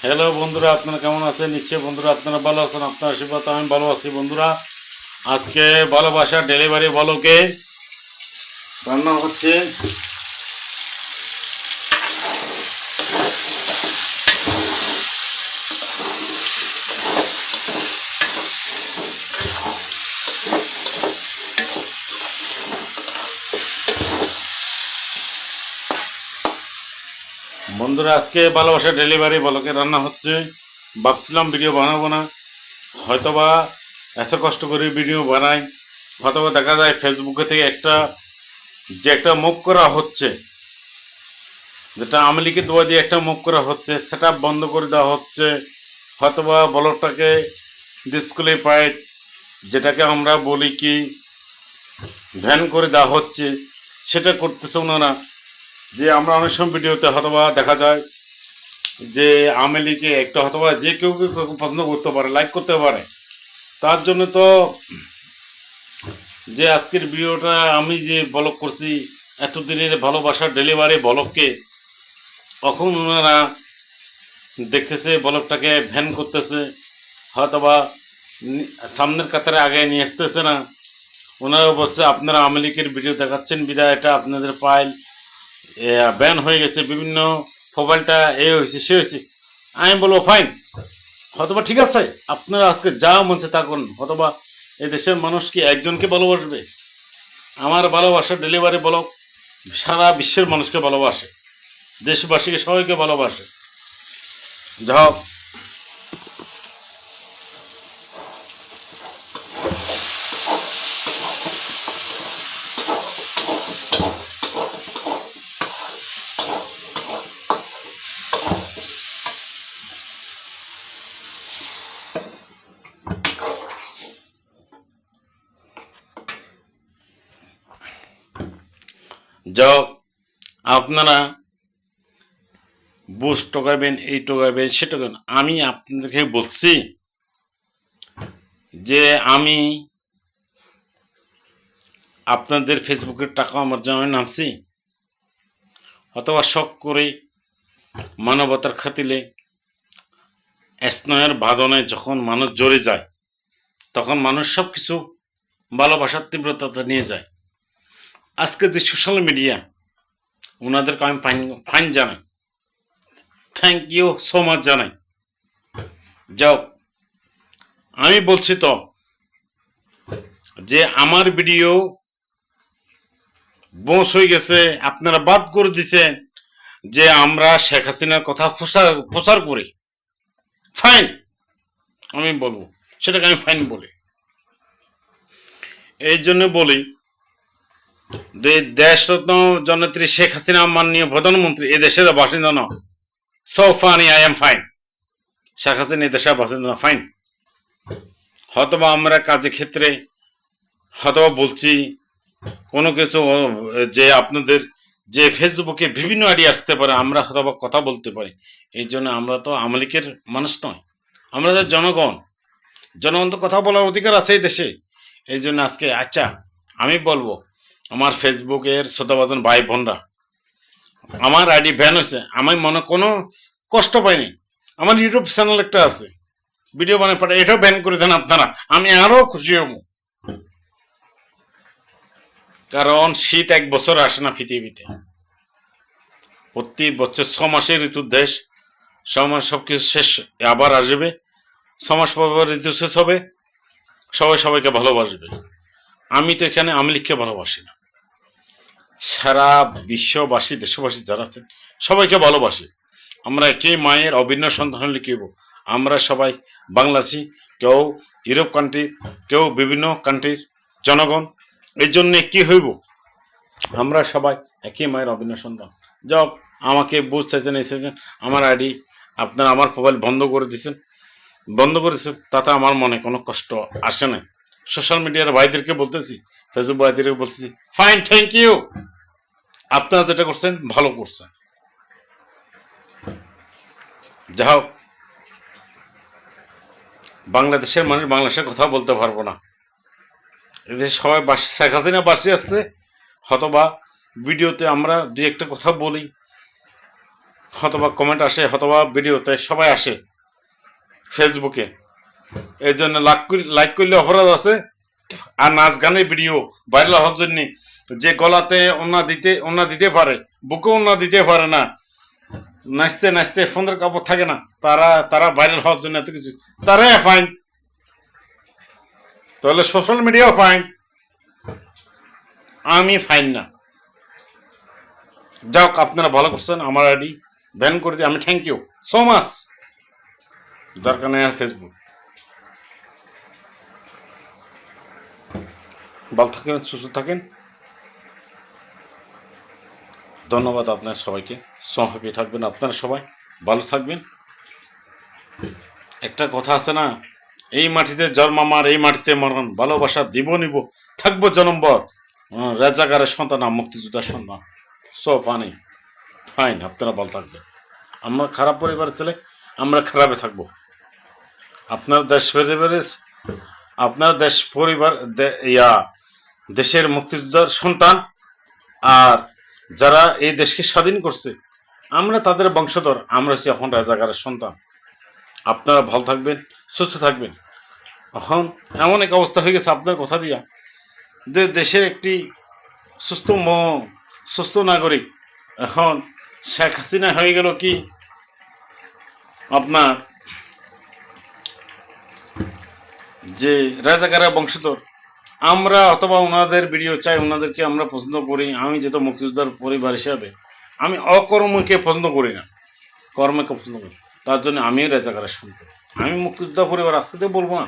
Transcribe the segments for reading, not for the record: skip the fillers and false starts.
Hello বন্ধুরা, আপনারা কেমন আছেন? নিশ্চয়ই বন্ধুরা আপনারা ভালো আছেন। আপনার আশীর্বাদ আমি ভালো আছি। বন্ধুরা, আজকে ভালোবাসা ডেলিভারি বলকে রান্না হচ্ছে। বন্ধুরা, আজকে ভালোবাসা ডেলিভারি বলকে রান্না হচ্ছে। ভাবছিলাম ভিডিও বানাবো না, হয়তোবা এত কষ্ট করে ভিডিও বানাই, হয়তোবা দেখা যায় ফেসবুকে থেকে একটা মুভ করা হচ্ছে, যেটা আওয়ামী লীগের দোয়া দিয়ে একটা মুভ করা হচ্ছে, সেটা বন্ধ করে দেওয়া হচ্ছে। হয়তোবা ব্লগটাকে ডিসক্লিফাইড, যেটাকে আমরা বলি কি ভ্যান করে দেওয়া হচ্ছে, সেটা করতেছে ওনারা। যে আমরা অনেক সময় ভিডিওতে হয়তোবা দেখা যায় যে আওয়ামী লীগে একটা হয়তোবা যে কেউ কেউ পছন্দ করতে পারে, লাইক করতে পারে। তার জন্য তো যে আজকের ভিডিওটা আমি যে ব্লগ করছি, এতদিনের ভালোবাসার ডেলিভারি ব্লগকে, তখন ওনারা দেখতেছে ব্লগটাকে ভ্যান করতেছে, হয়তোবা সামনের কাতারে আগে নিয়ে আসতেছে না। ওনারা বলছে আপনারা আওয়ামী লীগের ভিডিও দেখাচ্ছেন বিদায় এটা আপনাদের ফাইল ব্যান হয়ে গেছে, বিভিন্ন মোবাইলটা এ হয়েছে সে হয়েছে। আমি বলবো ফাইন, হয়তোবা ঠিক আছে, আপনারা আজকে যা মনছে তা করুন। হয়তোবা এই দেশের মানুষ কি একজনকে ভালোবাসবে? আমার ভালোবাসা ডেলিভারি ব্লগ সারা বিশ্বের মানুষকে ভালোবাসে, দেশবাসীকে সবাইকে ভালোবাসে। যাও যাও আপনারা বুঝ টোকাবেন, এই টোকাবেন, সে টোকাবেন। আমি আপনাদেরকে বলছি যে আমি আপনাদের ফেসবুকের টাকা আমার জন্য নামছি, অথবা শখ করে মানবতার খাতিলে স্নেহের বাঁধনে যখন মানুষ জড়ে যায়, তখন মানুষ সব কিছু ভালোবাসার তীব্রতা নিয়ে যায়। আজকে যে সোশ্যাল মিডিয়া, ওনাদেরকে আমি ফাইন জানাই, থ্যাংক ইউ সো মাচ জানাই। যাও, আমি বলছি তো যে আমার ভিডিও বস হয়ে গেছে, আপনারা বাদ করে দিচ্ছেন যে আমরা শেখ হাসিনার কথা প্রচার করি। ফাইন, আমি বলবো সেটাকে আমি ফাইন বলি। এই জন্য বলি যে দেশরত্ন জননেত্রী শেখ হাসিনা মাননীয় প্রধানমন্ত্রী এ দেশের বাসিন্দা নয়। So funny, I am fine. Sheikh Hasina এ দেশের বাসিন্দা না, ফাইন। হয়তোবা আমরা কাজের ক্ষেত্রে হয়তোবা বলছি কোনো কিছু, যে আপনাদের যে ফেসবুকে বিভিন্ন আইডিয়া আসতে পারে, আমরা হয়তোবা কথা বলতে পারি। এই জন্য আমরা তো আওয়ামী লীগের মানুষ নয়, আমরা তো জনগণ। জনগণ তো কথা বলার অধিকার আছে এই দেশে। এই জন্য আজকে আচ্ছা আমি বলবো, আমার ফেসবুকের শ্রোতাভাজন ভাই বোনরা, আমার আইডি ব্যান হয়েছে, আমি মনে কোনো কষ্ট পাইনি। আমার ইউটিউব চ্যানেল একটা আছে, ভিডিও বানায় পাঠায়, এটাও ব্যান করে দেন আপনারা, আমি আরও খুশি হব। কারণ শীত এক বছর আসে না পৃথিবীতে, প্রতি বছর 6 মাসের ঋতুর দেশ। 6 মাস সব কিছু শেষ, আবার আসবে। 6 মাস পর পর ঋতু শেষ হবে, সবাই সবাইকে ভালোবাসবে। আমি তো এখানে আওয়ামী লীগকে ভালোবাসি না, সারা বিশ্ববাসী দেশবাসী যারা আছেন সবাইকে ভালোবাসি। আমরা একই মায়ের অভিন্ন সন্তান হলে কি হব? আমরা সবাই বাংলাদেশি, কেউ ইউরোপ কান্ট্রি, কেউ বিভিন্ন কান্ট্রির জনগণ। এই জন্যে কি হইব, আমরা সবাই একই মায়ের অভিন্ন সন্তান। যাও, আমাকে বুঝতেছেন এসেছেন, আমার আইডি আপনারা আমার মোবাইল বন্ধ করেছেন, তাতে আমার মনে কোনো কষ্ট আসে না। সোশ্যাল মিডিয়ার ভাইদেরকে বলতেছি, ফেসবুক ভাইদেরকে বলতেছি, ফাইন, থ্যাংক ইউ। আপনারা যেটা করছেন ভালো করছেন। যাও, বাংলাদেশের মানুষ বাংলাদেশের কথা বলতে পারবো না, এদের সবাই শেখ হাসিনা বাসি আসছে। হয়তোবা ভিডিওতে আমরা দুই একটা কথা বলি, হয়তোবা কমেন্ট আসে, হয়তোবা ভিডিওতে সবাই আসে ফেসবুকে। এই জন্য লাইক করলে অপরাধ আছে। আর নাচ গানের ভিডিও ভাইরাল হওয়ার জন্য যে গলাতে ওনা দিতে পারে, বুকে ওনা দিতে পারে না, নাচতে নাচতে ফোনের কাপড় থাকে না, তারা ভাইরাল হওয়ার জন্য এত কিছু, তারাই ফাইন। তাহলে সোশ্যাল মিডিয়াও ফাইন, আমি ফাইন না। যাক, আপনারা ভালো করছেন, আমার আইডি ব্যান করে দিয়ে আমি থ্যাংক ইউ সো মাচ। দরকার নেই আর ফেসবুক। ভালো থাকেন, সুস্থ থাকেন। ধন্যবাদ আপনার সবাইকে। হ্যাপি থাকবেন আপনারা সবাই, ভালো থাকবেন। একটা কথা আছে না, এই মাটিতে জন্ম আমার, এই মাটিতে মরণ, ভালোবাসা দিব নিব, থাকবো জনম্বর, রাজাকারের সন্তান, মুক্তিযোদ্ধার সন্তান। সো ফানি ফাইন, আপনারা ভালো থাকবেন। আমরা খারাপ পরিবারের ছেলে, আমরা খারাপে থাকবো। আপনার দেশ পরিবারের, আপনার দেশ পরিবার দেশের মুক্তিযোদ্ধার সন্তান, আর যারা এই দেশকে স্বাধীন করছে আমরা তাদের বংশধর, আমরা হচ্ছি এখন রাজাকারের সন্তান। আপনারা ভালো থাকবেন, সুস্থ থাকবেন। এখন এমন এক অবস্থা হয়ে গেছে আপনার কথা দিয়া, যে দেশের একটি সুস্থ নাগরিক এখন শেখ হাসিনা হয়ে গেল কি আপনার যে রাজাকারের বংশধর। আমরা অথবা ওনাদের ভিডিও চাই, ওনাদেরকে আমরা পছন্দ করি। আমি যেহেতু মুক্তিযোদ্ধার পরিবার হিসাবে আমি অকর্মকে পছন্দ করি না, কর্মকে পছন্দ করি। তার জন্য আমিও রাজাকারের সন্তান, আমি মুক্তিযোদ্ধা পরিবার আসতে বলবো না।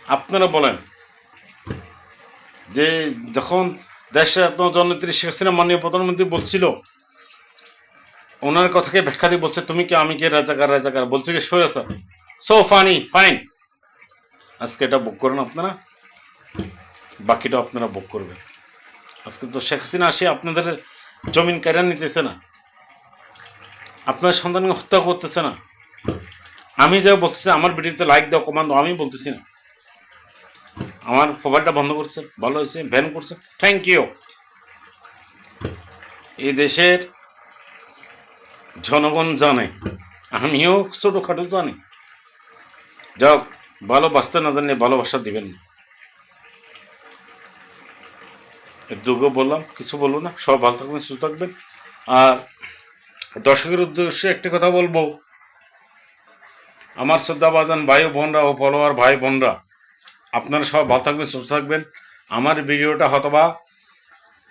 আপনারা বলেন যে যখন দেশে জননেত্রী শেখ হাসিনা মাননীয় প্রধানমন্ত্রী বলছিল, ওনার কথাকে ব্যাখ্যা দিয়ে বলছে তুমি কি আমি কে, রাজাকার বলছে কি স্বৈরাচার। সো ফানি ফাইন, আজকে এটা বুক করেন আপনারা, বাকিটা আপনারা বুক করবেন। আজকে তো শেখ হাসিনা আসে আপনাদের জমিন কেড়ে নিতেছে না, আপনার সন্তানকে হত্যা করতেছে না। আমি যা বলতেছি, আমার ভিডিওতে লাইক দাও, কমান্ড দাও, আমি বলতেছি না। আমার মোবাইলটা বন্ধ করছে, ভালো হয়েছে, ব্যান করছে, থ্যাংক ইউ। এই দেশের জনগণ জানে, আমিও ছোটোখাটো জানি। যাও, ভালোবাসতে না জানলে ভালোবাসা দিবেন না। দুগো বললাম, কিছু বলবো না। সব ভালো থাকবেন, সুস্থ থাকবেন। আর দর্শকের উদ্দেশ্যে একটি কথা বলবো, আমার শ্রদ্ধাভাজন ভাই বোনরা ও ফলোয়ার ভাই বোনরা, আপনারা সব ভালো থাকবেন, সুস্থ থাকবেন। আমার ভিডিওটা হয়তোবা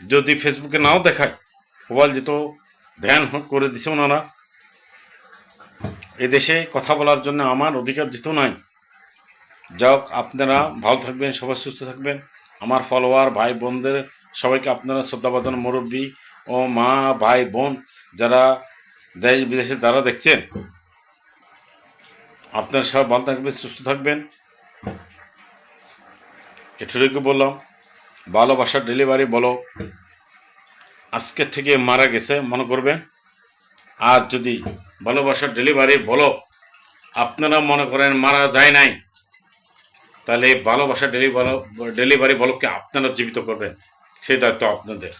যদি ফেসবুকে নাও দেখায়, মোবাইল যেহেতু ধ্যান করে দিছে ওনারা, এদেশে কথা বলার জন্য আমার অধিকার যেহেতু নাই। যাক, আপনারা ভালো থাকবেন, সবাই সুস্থ থাকবেন। আমার ফলোয়ার ভাই বোনদের সবাইকে আপনারা শ্রদ্ধাভাজন মুরব্বী ও মা ভাই বোন যারা দেশ বিদেশে যারা দেখছেন, আপনারা সব ভালো থাকবেন, সুস্থ থাকবেন। এটুকু বললাম। ভালোবাসার ডেলিভারি বলো, আজকের থেকে মারা গেছে মনে করবেন। আর যদি ভালোবাসার ডেলিভারি বলো আপনারা মনে করেন মারা যায় নাই, তাহলে ভালোবাসার ডেলিভারি বলকে আপনারা জীবিত করবেন, সেই দায়িত্ব আপনাদের।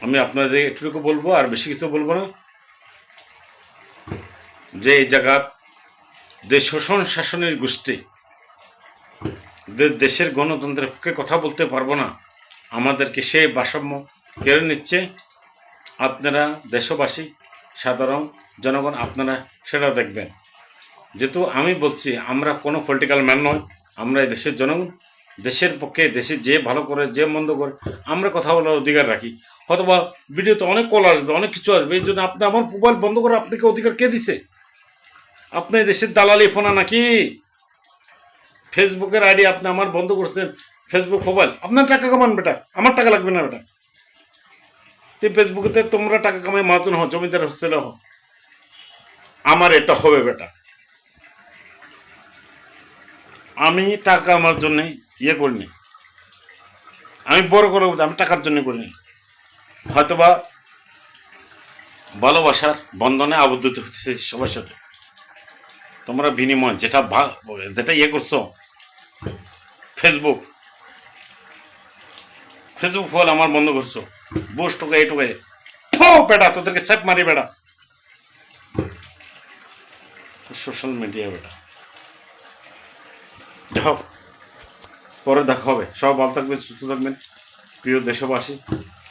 আমি আপনাদের এটুকু বলবো, আর বেশি কিছু বলবো না। যে এই জায়গা যে শোষণ শাসনের গোষ্ঠী দেশের গণতন্ত্রের পক্ষে কথা বলতে পারবো না, আমাদেরকে সেই ভারসাম্য কেড়ে নিচ্ছে। আপনারা দেশবাসী, সাধারণ জনগণ, আপনারা সেটা দেখবেন। যেহেতু আমি বলছি, আমরা কোনো পলিটিক্যাল ম্যান নয়, আমরা এই দেশের জনগণ, দেশের পক্ষে, দেশে যে ভালো করে যে মন্দ করে আমরা কথা বলার অধিকার রাখি। অথবা ভিডিওতে অনেক কল আসবে, অনেক কিছু আসবে, এই জন্য আপনি আমার মোবাইল বন্ধ করে আপনাকে অধিকার কে দিছে? আপনি দেশের দালালি ফোনা নাকি? ফেসবুকের আইডি আপনি আমার বন্ধ করছেন, ফেসবুক মোবাইল, আপনার টাকা কামান বেটা, আমার টাকা লাগবে না বেটা। তুই ফেসবুকেতে তোমরা টাকা কামাই মাজন হো, জমিদার ছেলে হো, আমার এটা হবে বেটা। আমি টাকা আমার জন্য ইয়ে করিনি, আমি বড় করে আমি টাকার জন্য করিনি। হয়তোবা ভালোবাসার বন্ধনে আবদ্ধ হতেছে সবার সাথে। তোমরা বিনিময় যেটা ইয়ে করছো, ফেসবুক ফল আমার বন্ধ করছো, বুস টোকাই টোকাই বেটা তোদেরকে সেফ মারি বেটা সোশ্যাল মিডিয়া বেটা যাও পরে দেখা হবে সব ভালো থাকবেন সুস্থ থাকবেন প্রিয় দেশবাসী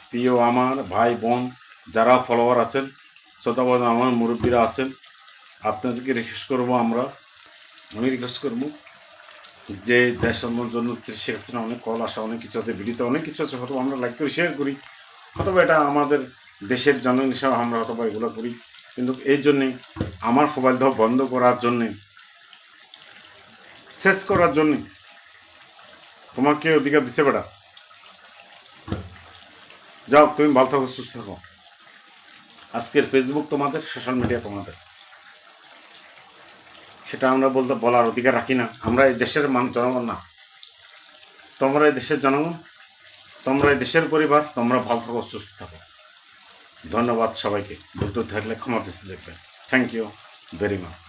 প্রিয় আমার ভাই বোন যারা ফলোয়ার আছেন শ্রোতাবাদ আমার মুরব্বীরা আছেন আপনাদেরকে রিকোয়েস্ট করবো আমি রিকোয়েস্ট করবো যে দেশ সম্মানের জন্য শেখ হাসিনা অনেক কল আসা অনেক কিছু আছে ভিডিওতে অনেক কিছু আছে হয়তো আমরা লাইক করি শেয়ার করি অথবা এটা আমাদের দেশের জনগণ হিসাবে আমরা অথবা এগুলো করি কিন্তু এই জন্যে আমার মোবাইল ধোয়া বন্ধ করার জন্যে শেষ করার জন্যে তোমাকে অধিকার দিছে বেটা যাও তুমি ভালো থাকো সুস্থ থাকো আজকের ফেসবুক তোমাদের সোশ্যাল মিডিয়া তোমাদের সেটা আমরা বলার অধিকার রাখি না আমরা এই দেশের জনগণ না তোমরা এই দেশের জনগণ তোমরা এই দেশের পরিবার তোমরা ভালো থাকো সুস্থ থাকো ধন্যবাদ সবাইকে ভুল থাকলে ক্ষমা দৃষ্টি দেখবেন থ্যাংক ইউ ভেরি মাচ